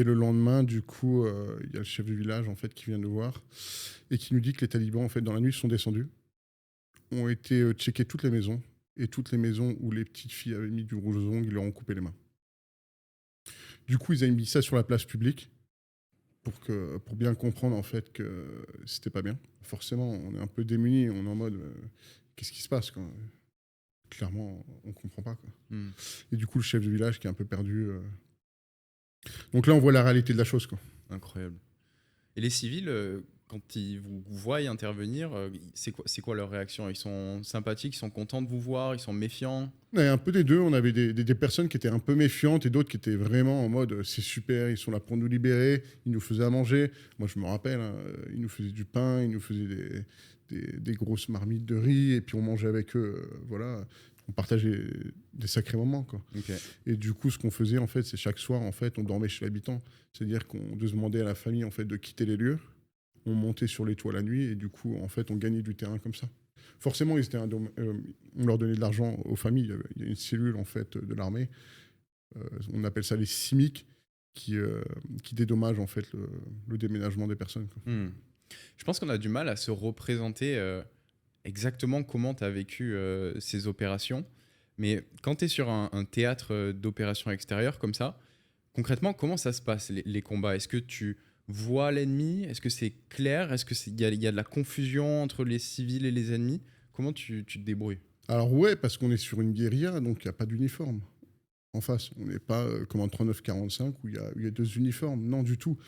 Et le lendemain, du coup, il y a le chef du village en fait qui vient nous voir et qui nous dit que les talibans en fait dans la nuit sont descendus, ont été checker toutes les maisons et toutes les maisons où les petites filles avaient mis du rouge aux ongles, ils leur ont coupé les mains. Du coup, ils avaient mis ça sur la place publique pour bien comprendre en fait que c'était pas bien. Forcément, on est un peu démunis, on est en mode qu'est-ce qui se passe quoi. Clairement, on comprend pas quoi. Hmm. Et du coup, le chef du village qui est un peu perdu. Donc là, on voit la réalité de la chose quoi. Incroyable. Et les civils, quand ils vous voient intervenir, c'est quoi leur réaction? Ils sont sympathiques, ils sont contents de vous voir, ils sont méfiants? On avait un peu des deux. On avait des personnes qui étaient un peu méfiantes et d'autres qui étaient vraiment en mode c'est super, ils sont là pour nous libérer, ils nous faisaient à manger. Moi, je me rappelle, hein, ils nous faisaient du pain, ils nous faisaient des grosses marmites de riz et puis on mangeait avec eux. Voilà, on partageait des sacrés moments. Quoi. Ok. Et du coup, ce qu'on faisait, en fait, c'est chaque soir, en fait, on dormait chez l'habitant. C'est-à-dire qu'on demandait à la famille en fait, de quitter les lieux. On montait sur les toits la nuit et du coup, en fait, on gagnait du terrain comme ça. Forcément, on leur donnait de l'argent aux familles. Il y a une cellule en fait de l'armée. On appelle ça les CIMIC qui dédommagent en fait le déménagement des personnes. Quoi. Hmm. Je pense qu'on a du mal à se représenter exactement comment tu as vécu ces opérations. Mais quand tu es sur un théâtre d'opérations extérieures comme ça, concrètement, comment ça se passe, les combats? Est-ce que tu vois l'ennemi? Est-ce que c'est clair? Est-ce qu'il y a de la confusion entre les civils et les ennemis? Comment tu te débrouilles? Alors ouais, parce qu'on est sur une guérilla, donc il n'y a pas d'uniforme en face. On n'est pas comme en 39-45 où il y a deux uniformes. Non, du tout.